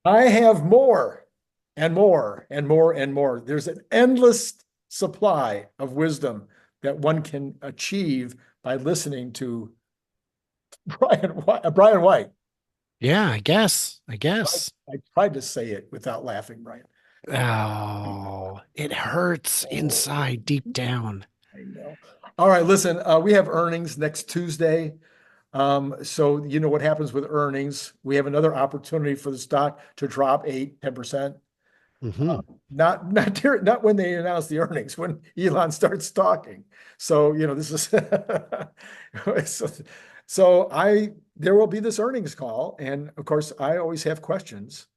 I have more and more and more and more. There's an endless supply of wisdom that one can achieve by listening to Brian White. Yeah, I guess. I I, guess. I tried to say it without laughing, Brian. Oh, it hurts Oh, inside deep down. I know. All right, listen, we have earnings next Tuesday. So you know what happens with earnings. We have another opportunity for the stock to drop 8, 10%. Hmm. Not when they announce the earnings, when Elon starts talking. So, this is so, there will be this earnings call. And of course, I always have questions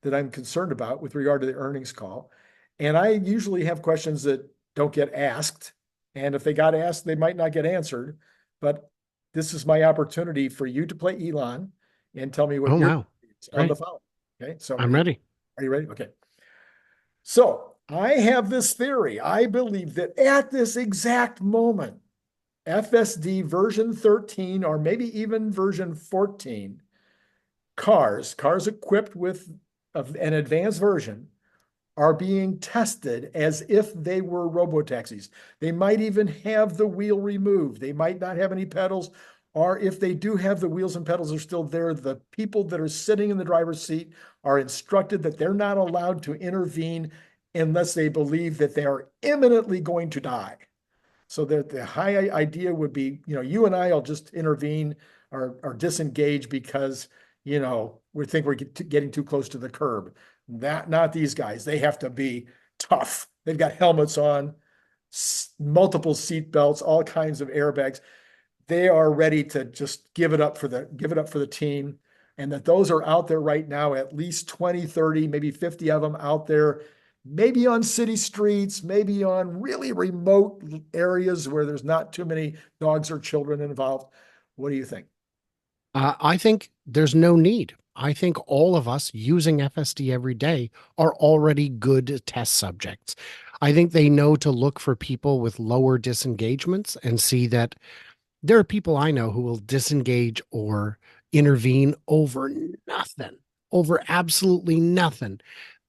that I'm concerned about with regard to the earnings call. And I usually have questions that don't get asked. And if they got asked, they might not get answered. But this is my opportunity for you to play Elon and tell me what Oh, your wow. on the Great. phone. Okay. So I'm ready. are you ready? Okay. So I have this theory. I believe that at this exact moment, FSD version 13, or maybe even version 14, cars equipped with an advanced version are being tested as if they were robotaxis. They might even have the wheel removed. They might not have any pedals, or if they do have the wheels and pedals are still there, the people that are sitting in the driver's seat are instructed that they're not allowed to intervene unless they believe that they are imminently going to die. So that the high idea would be, you and I will just intervene or disengage because, we think we're getting too close to the curb. Not these guys. They have to be tough. They've got helmets on, multiple seat belts, all kinds of airbags. They are ready to just give it up for the team. And that those are out there right now, at least 20, 30, maybe 50 of them out there, maybe on city streets, maybe on really remote areas where there's not too many dogs or children involved. What do you think? I think there's no need. I think all of us using FSD every day are already good test subjects. I think they know to look for people with lower disengagements and see that there are people I know who will disengage or intervene over nothing, over absolutely nothing.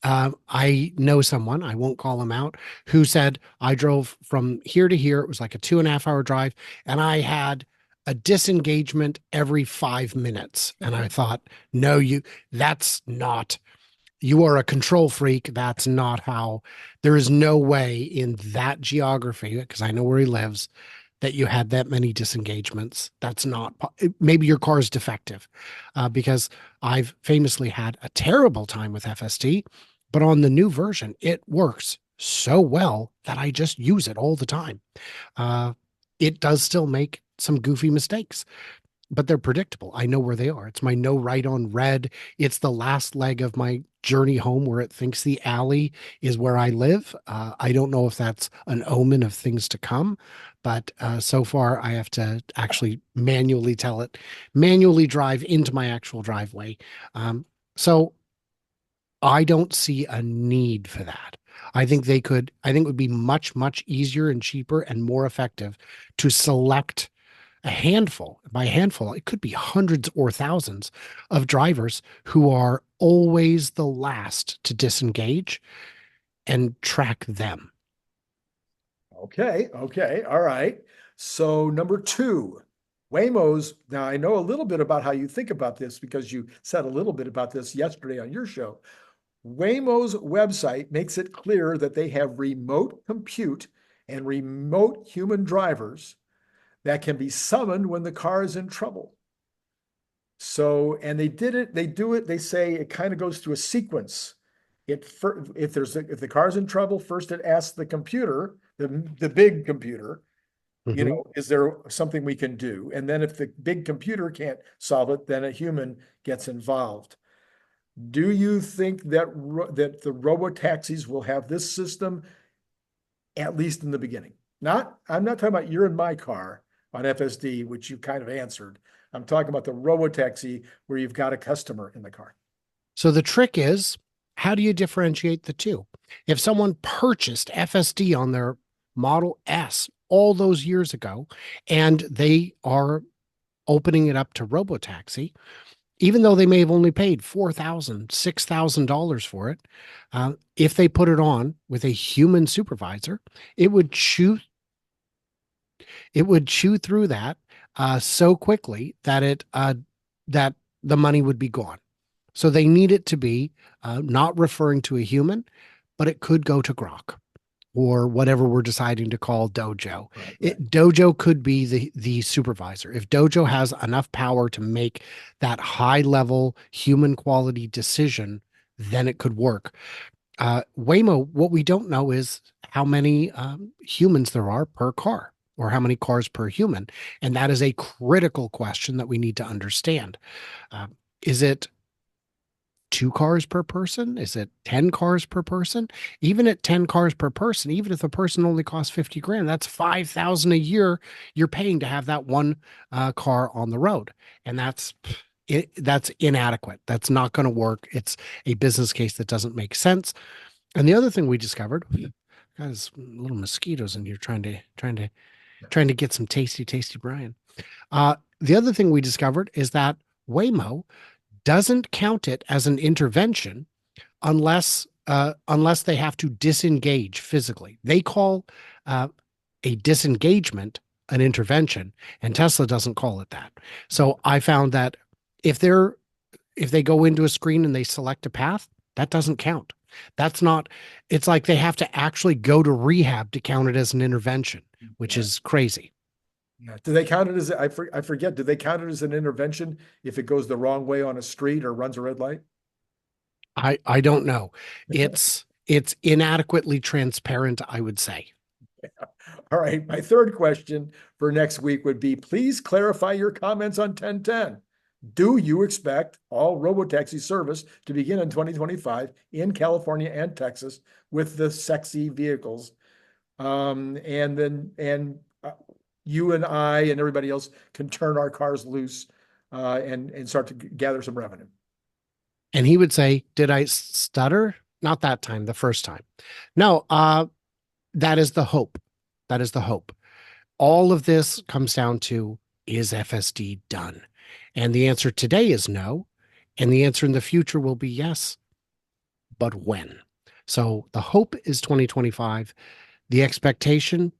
I know someone, I won't call him out, who said, I drove from here to here. It was like a 2.5 hour drive, and I had a disengagement every 5 minutes. And I thought, no, that's not, you are a control freak. That's not how, there is no way in that geography, because I know where he lives, that you had that many disengagements. That's not, maybe your car is defective, because I've famously had a terrible time with FSD, but on the new version, it works so well that I just use it all the time. Uh, it does still make some goofy mistakes, but they're predictable. I know where they are. It's my no right on red. It's the last leg of my journey home where it thinks the alley is where I live. I don't know if that's an omen of things to come, but so far I have to actually manually tell it, manually drive into my actual driveway. So I don't see a need for that. I think it would be much, much easier and cheaper and more effective to select a handful. By a handful, it could be hundreds or thousands of drivers who are always the last to disengage and track them. Okay, okay, all right. So number two, Waymo's. Now I know a little bit about how you think about this because you said a little bit about this yesterday on your show. Waymo's website makes it clear that they have remote compute and remote human drivers that can be summoned when the car is in trouble. So, and they do it, they say it kind of goes through a sequence. If the car's in trouble, first it asks the computer, the big computer, Mhm. is there something we can do? And then if the big computer can't solve it, then a human gets involved. Do you think that the robo taxis will have this system at least in the beginning? I'm not talking about you're in my car on FSD, which you kind of answered. I'm talking about the robo taxi where you've got a customer in the car. So the trick is, how do you differentiate the two? If someone purchased FSD on their Model S all those years ago and they are opening it up to Robotaxi, even though they may have only paid $4,000, $6,000 for it, if they put it on with a human supervisor, it would chew through that so quickly that that the money would be gone. So they need it to be not referring to a human, but it could go to Grok or whatever we're deciding to call Dojo. Right. Dojo could be the supervisor. If Dojo has enough power to make that high level human quality decision, then it could work. Waymo, what we don't know is how many humans there are per car or how many cars per human. And that is a critical question that we need to understand. Is it 2 cars per person? Is it 10 cars per person? Even at 10 cars per person, even if a person only costs 50 grand, that's 5,000 a year you're paying to have that one car on the road. And that's inadequate. That's not going to work. It's a business case that doesn't make sense. And the other thing we discovered, guys, little mosquitoes in here trying to get some tasty, tasty Brian. The other thing we discovered is that Waymo doesn't count it as an intervention unless they have to disengage physically. They call a disengagement an intervention, and Tesla doesn't call it that. So I found that if they go into a screen and they select a path, that doesn't count. That's not, it's like they have to actually go to rehab to count it as an intervention, which is crazy. Yeah. Do they count it as, I forget, do they count it as an intervention if it goes the wrong way on a street or runs a red light? I don't know. It's inadequately transparent, I would say. All right. My third question for next week would be, please clarify your comments on 1010. Do you expect all robotaxi service to begin in 2025 in California and Texas with the sexy vehicles? You and I and everybody else can turn our cars loose and start to gather some revenue. And he would say, "Did I stutter? Not that time, the first time." No, that is the hope. That is the hope. All of this comes down to, is FSD done? And the answer today is no. And the answer in the future will be yes. But when? So the hope is 2025. The expectation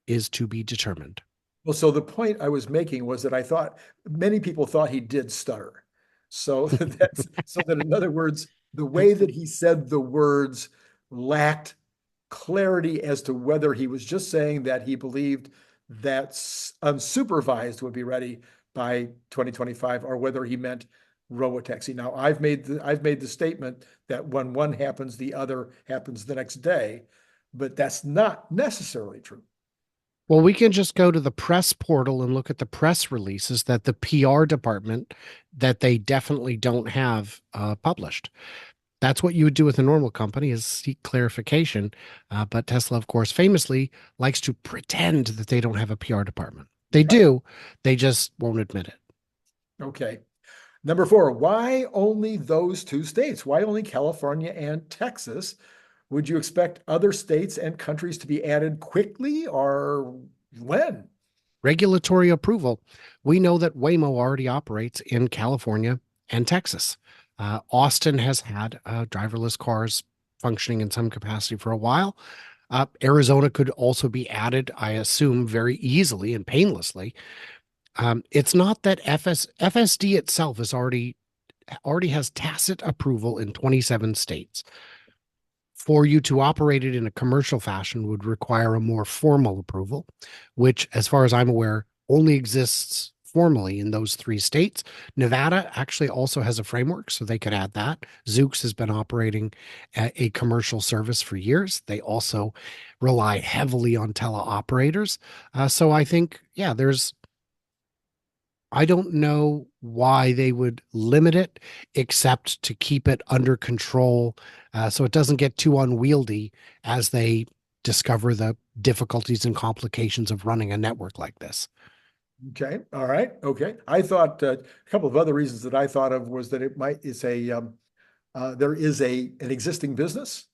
is to be determined. Well, so the point I was making was that I thought many people thought he did stutter. So that in other words, the way that he said the words lacked clarity as to whether he was just saying that he believed that unsupervised would be ready by 2025 or whether he meant robotaxi. Now, I've made the statement that when one happens, the other happens the next day, but that's not necessarily true. Well, we can just go to the press portal and look at the press releases that the PR department that they definitely don't have published. That's what you would do with a normal company, is seek clarification. But Tesla, of course, famously likes to pretend that they don't have a PR department. They do. They just won't admit it. Okay. Number 4, why only those 2 states? Why only California and Texas? Would you expect other states and countries to be added quickly or when? Regulatory approval. We know that Waymo already operates in California and Texas. Austin has had driverless cars functioning in some capacity for a while. Arizona could also be added, I assume, very easily and painlessly. It's not that FSD itself is already has tacit approval in 27 states. For you to operate it in a commercial fashion would require a more formal approval, which, as far as I'm aware, only exists formally in those 3 states. Nevada actually also has a framework, so they could add that. Zoox has been operating a commercial service for years. They also rely heavily on teleoperators. So I think, yeah, I don't know why they would limit it except to keep it under control so it doesn't get too unwieldy as they discover the difficulties and complications of running a network like this. Okay. All right. Okay. I thought a couple of other reasons that I thought of was that there is an existing business,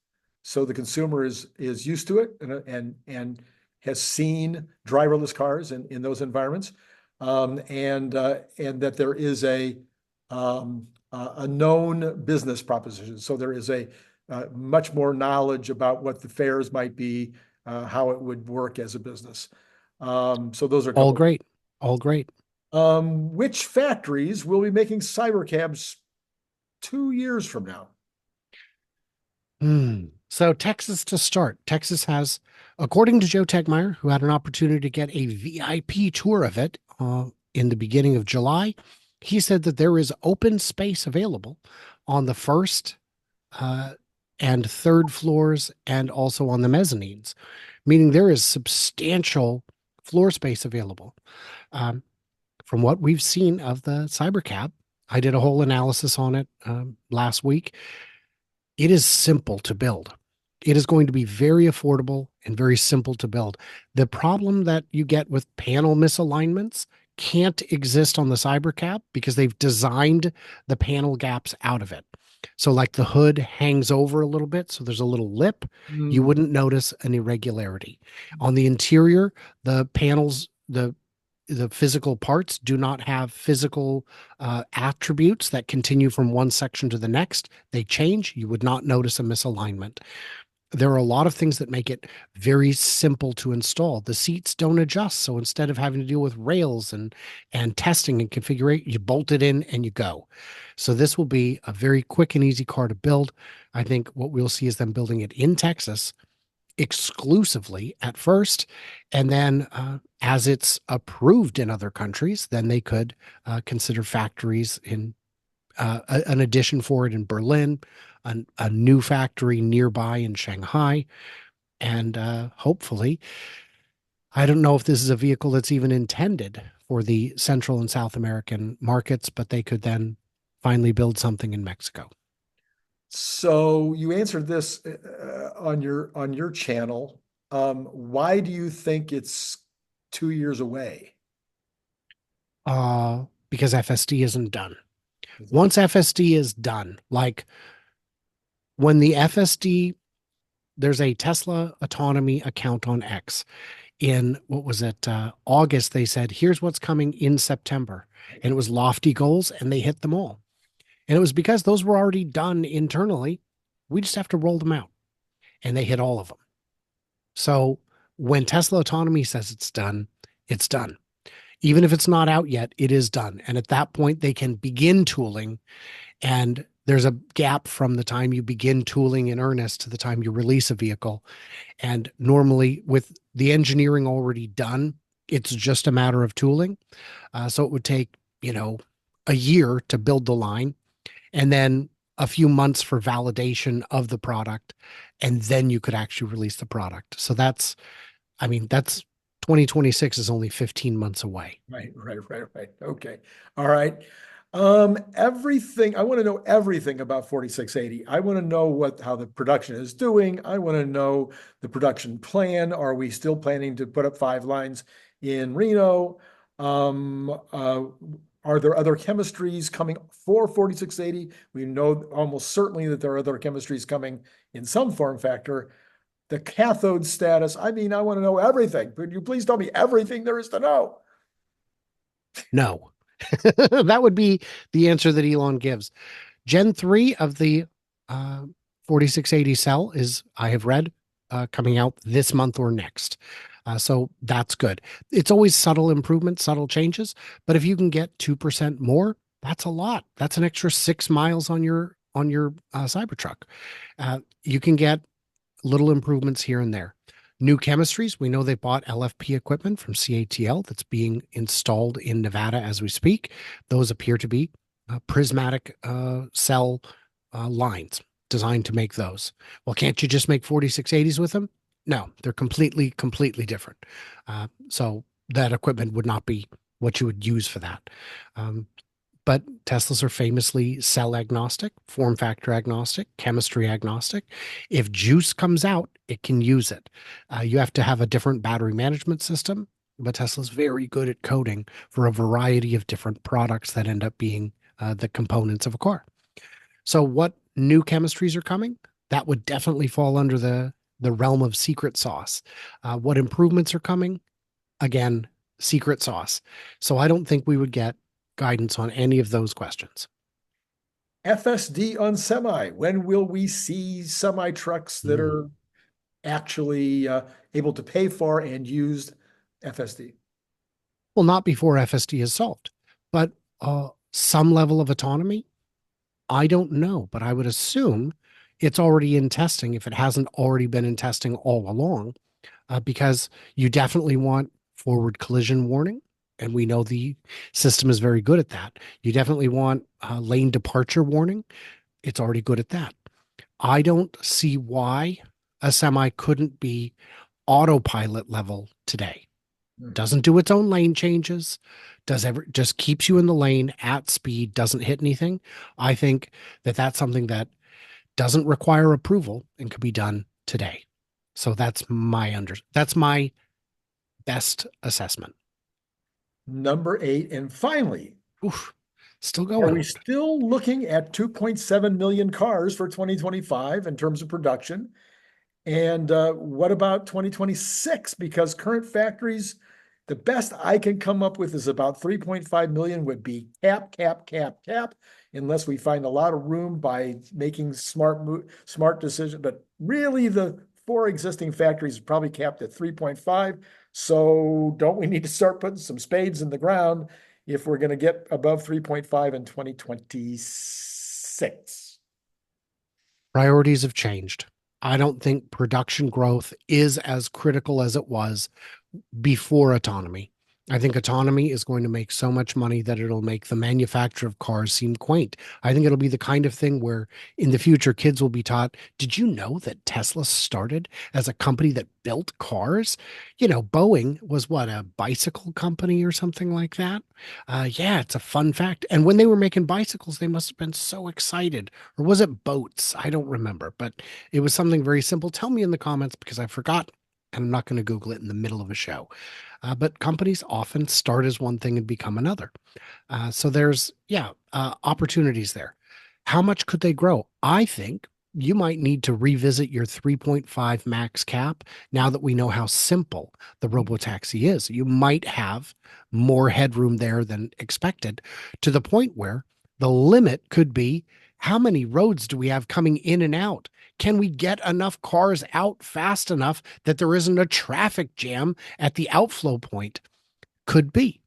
so the consumer is used to it and has seen driverless cars in those environments, and that there is a known business proposition. So there is a much more knowledge about what the fares might be, how it would work as a business. So those are a All couple. great. All great. Which factories will be making cybercabs 2 years from now? So Texas to start. Texas has, according to Joe Tegmeyer, who had an opportunity to get a VIP tour of it in the beginning of July, he said that there is open space available on the first and third floors and also on the mezzanines, meaning there is substantial floor space available. From what we've seen of the Cybercab, I did a whole analysis on it last week. It is simple to build. It is going to be very affordable and very simple to build. The problem that you get with panel misalignments can't exist on the Cybercab because they've designed the panel gaps out of it. So like the hood hangs over a little bit, so there's a little lip. You wouldn't notice an irregularity. On the interior, the panels, the physical parts do not have physical attributes that continue from one section to the next. They change. You would not notice a misalignment. There are a lot of things that make it very simple to install. The seats don't adjust. So instead of having to deal with rails and testing and configuration, you bolt it in and you go. So this will be a very quick and easy car to build. I think what we'll see is them building it in Texas exclusively at first. And then as it's approved in other countries, then they could consider factories in an addition for it in Berlin, a new factory nearby in Shanghai. And hopefully, I don't know if this is a vehicle that's even intended for the Central and South American markets, but they could then finally build something in Mexico. So you answered this on your channel. Why do you think it's 2 years away? Because FSD isn't done. Once FSD is done, like when the FSD, there's a Tesla autonomy account on X. In what was it, August, they said, here's what's coming in September. And it was lofty goals, and they hit them all. And it was because those were already done internally. We just have to roll them out. And they hit all of them. So when Tesla autonomy says it's done, it's done. Even if it's not out yet, it is done. And at that point, they can begin tooling. And there's a gap from the time you begin tooling in earnest to the time you release a vehicle. And normally, with the engineering already done, it's just a matter of tooling. So it would take, a year to build the line, and then a few months for validation of the product. And then you could actually release the product. So that's 2026 is only 15 months away. Right. Okay. All right. Everything, I want to know everything about 4680. I want to know how the production is doing. I want to know the production plan. Are we still planning to put up 5 lines in Reno? Are there other chemistries coming for 4680? We know almost certainly that there are other chemistries coming in some form factor. The cathode status. I want to know everything. Could you please tell me everything there is to know? No. That would be the answer that Elon gives. Gen 3 of the 4680 cell is, I have read, coming out this month or next. So that's good. It's always subtle improvements, subtle changes. But if you can get 2% more, that's a lot. That's an extra 6 miles on your Cybertruck. You can get little improvements here and there. New chemistries. We know they bought LFP equipment from CATL that's being installed in Nevada as we speak. Those appear to be prismatic cell lines designed to make those. Well, can't you just make 4680s with them? No, they're completely different. So that equipment would not be what you would use for that. But Teslas are famously cell agnostic, form factor agnostic, chemistry agnostic. If juice comes out, it can use it. You have to have a different battery management system, but Tesla's very good at coding for a variety of different products that end up being the components of a car. So what new chemistries are coming? That would definitely fall under the realm of secret sauce. What improvements are coming? Again, secret sauce. So I don't think we would get guidance on any of those questions. FSD on semi. When will we see semi trucks that Mm. are actually able to pay for and use FSD? Well, not before FSD is solved, but some level of autonomy. I don't know, but I would assume it's already in testing if it hasn't already been in testing all along, because you definitely want forward collision warning. And we know the system is very good at that. You definitely want lane departure warning. It's already good at that. I don't see why a semi couldn't be autopilot level today. Mhm. Doesn't do its own lane changes, does ever just keeps you in the lane at speed, doesn't hit anything. I think that that's something that doesn't require approval and could be done today. So that's my best assessment. Number 8, and finally, Oof, still are going. we still looking at 2.7 million cars for 2025 in terms of production? And what about 2026? Because current factories, the best I can come up with is about 3.5 million would be cap, cap, cap, cap, unless we find a lot of room by making smart decisions. But really, the four existing factories are probably capped at 3.5. So don't we need to start putting some spades in the ground if we're going to get above 3.5 in 2026? Priorities have changed. I don't think production growth is as critical as it was before autonomy. I think autonomy is going to make so much money that it'll make the manufacture of cars seem quaint. I think it'll be the kind of thing where in the future kids will be taught, did you know that Tesla started as a company that built cars? You know, Boeing was what, a bicycle company or something like that? Yeah, it's a fun fact. And when they were making bicycles, they must have been so excited. Or was it boats? I don't remember, but it was something very simple. Tell me in the comments because I forgot and I'm not going to Google it in the middle of a show. But companies often start as one thing and become another. So there's, yeah, opportunities there. How much could they grow? I think you might need to revisit your 3.5 max cap now that we know how simple the Robotaxi is. You might have more headroom there than expected to the point where the limit could be how many roads do we have coming in and out? Can we get enough cars out fast enough that there isn't a traffic jam at the outflow point? Could be.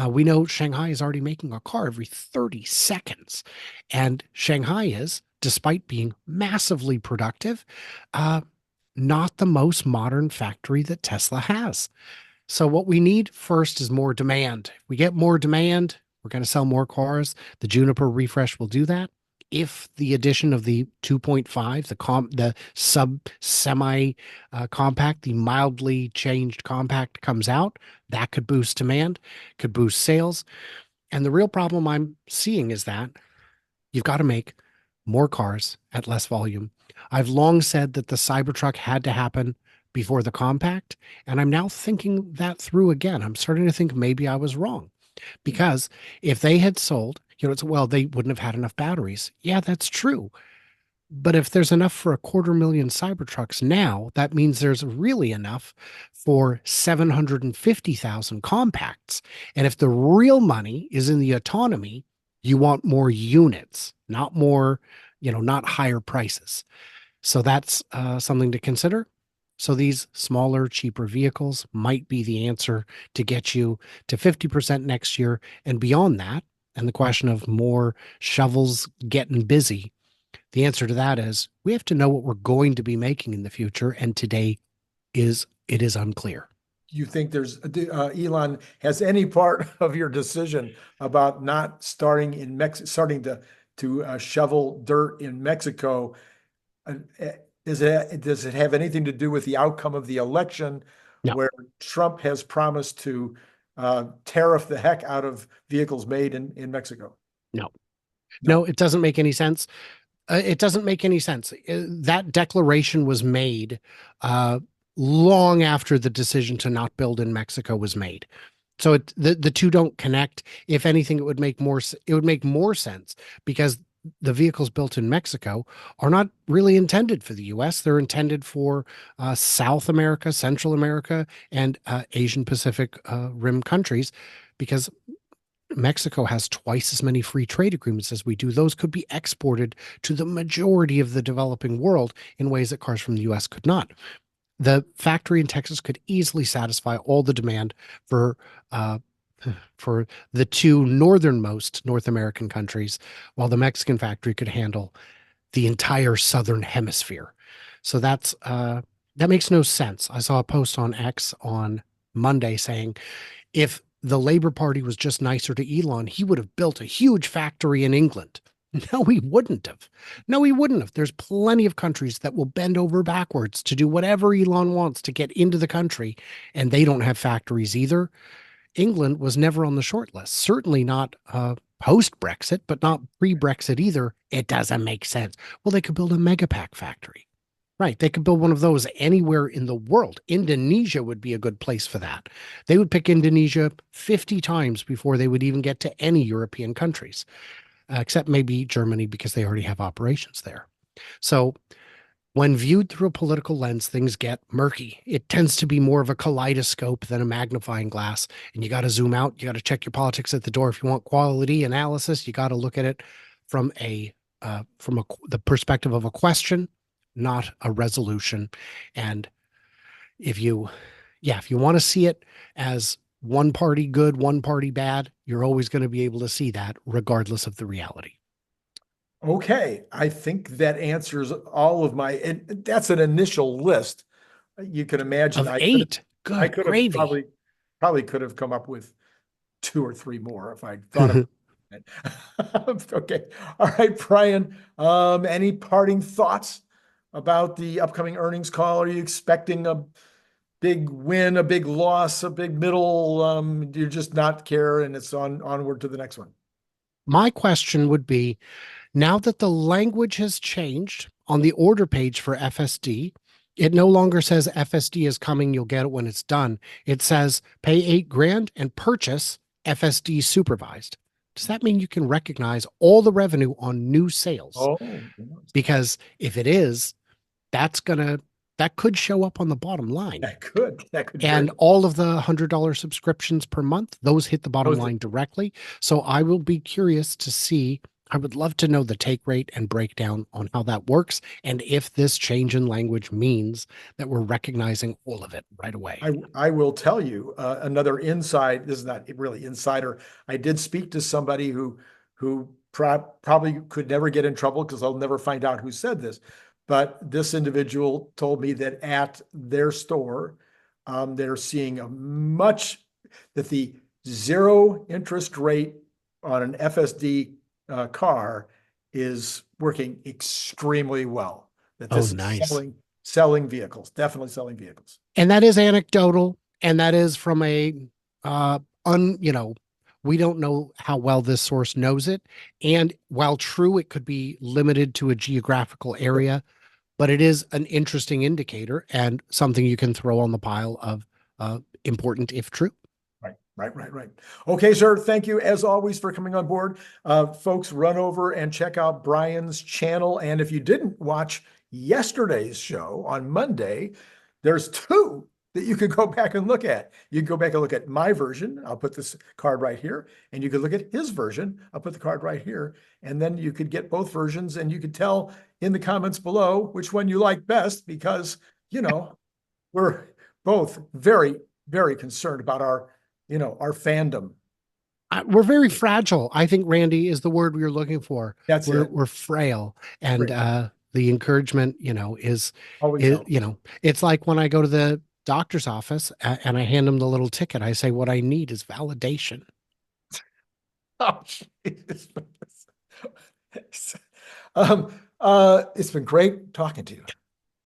We know Shanghai is already making a car every 30 seconds. And Shanghai is, despite being massively productive, uh, not the most modern factory that Tesla has. So, what we need first is more demand. If we get more demand, we're going to sell more cars. The Juniper refresh will do that. If the addition of the 2.5, the sub semi compact, the mildly changed compact comes out, that could boost demand, could boost sales. And the real problem I'm seeing is that you've got to make more cars at less volume. I've long said that the Cybertruck had to happen before the compact, and I'm now thinking that through again. I'm starting to think maybe I was wrong because if they had sold, it's well, they wouldn't have had enough batteries. Yeah, that's true. But if there's enough for 250,000 Cybertrucks now, that means there's really enough for 750,000 compacts. And if the real money is in the autonomy, you want more units, not more, not higher prices. So that's something to consider. So these smaller, cheaper vehicles might be the answer to get you to 50% next year and beyond that. And the question of more shovels getting busy, the answer to that is we have to know what we're going to be making in the future. And today it is unclear. You think there's Elon has any part of your decision about not starting in Mexico, starting to shovel dirt in Mexico? Uh, does it have anything to do with the outcome of the election, No, where Trump has promised to tariff the heck out of vehicles made in Mexico? no, no, No. it doesn't make any sense. It doesn't make any sense. That declaration was made uh, long after the decision to not build in Mexico was made. So the two don't connect. If anything, it would make more sense because the vehicles built in Mexico are not really intended for the U.S. They're intended for South America, Central America, and Asian Pacific Rim countries because Mexico has twice as many free trade agreements as we do. Those could be exported to the majority of the developing world in ways that cars from the US could not. The factory in Texas could easily satisfy all the demand for uh, for the two northernmost North American countries, while the Mexican factory could handle the entire southern hemisphere. So that makes no sense. I saw a post on X on Monday saying if the Labor Party was just nicer to Elon, he would have built a huge factory in England. No, he wouldn't have. No, he wouldn't have. There's plenty of countries that will bend over backwards to do whatever Elon wants to get into the country, and they don't have factories either. England was never on the short list, certainly not post Brexit, but not pre Brexit either. It doesn't make sense. Well, they could build a megapack factory. Right. They could build one of those anywhere in the world. Indonesia would be a good place for that. They would pick Indonesia 50 times before they would even get to any European countries, except maybe Germany because they already have operations there. So when viewed through a political lens, things get murky. It tends to be more of a kaleidoscope than a magnifying glass. And you got to zoom out. You got to check your politics at the door. If you want quality analysis, you got to look at it from the perspective of a question, not a resolution. And if you want to see it as one party good, one party bad, you're always going to be able to see that regardless of the reality. Okay, I think that answers all of my, and that's an initial list. You can imagine Of I eight, could good have gravy. probably could have come up with two or three more if I'd thought of it. Okay. All right, Brian. Any parting thoughts about the upcoming earnings call? Are you expecting a big win, a big loss, a big middle? Do you just not care and it's onward to the next one? My question would be, now that the language has changed on the order page for FSD, it no longer says FSD is coming, you'll get it when it's done. It says pay 8 grand and purchase FSD supervised. Does that mean you can recognize all the revenue on new sales? Oh, Because if it is, that could show up on the bottom line. that could very And all of the $100 subscriptions per month, those hit the bottom those are- line directly. So I will be curious to see. I would love to know the take rate and breakdown on how that works. And if this change in language means that we're recognizing all of it right away. I will tell you another inside. This is not really insider. I did speak to somebody who probably could never get in trouble because I'll never find out who said this. But this individual told me that at their store, they're seeing that the zero interest rate on an FSD car is working extremely well. That Oh, this is nice. selling vehicles, definitely selling vehicles. And that is anecdotal. And that is from a, uh, un, you know, we don't know how well this source knows it. And while true, it could be limited to a geographical area, but it is an interesting indicator and something you can throw on the pile of important if true. Right. Okay, sir. Thank you as always for coming on board. Folks, run over and check out Brian's channel. And if you didn't watch yesterday's show on Monday, there's two that you could go back and look at. You can go back and look at my version. I'll put this card right here. And you could look at his version. I'll put the card right here. And then you could get both versions and you could tell in the comments below which one you like best because, we're both very, very concerned about our fandom. We're very fragile. I think, Randy, is the word we were looking for. That's it. We're frail. And Great. the encouragement, Always is, helps. it's like when I go to the doctor's office and I hand them the little ticket, I say, what I need is validation. Oh, Jesus. It's been great talking to you.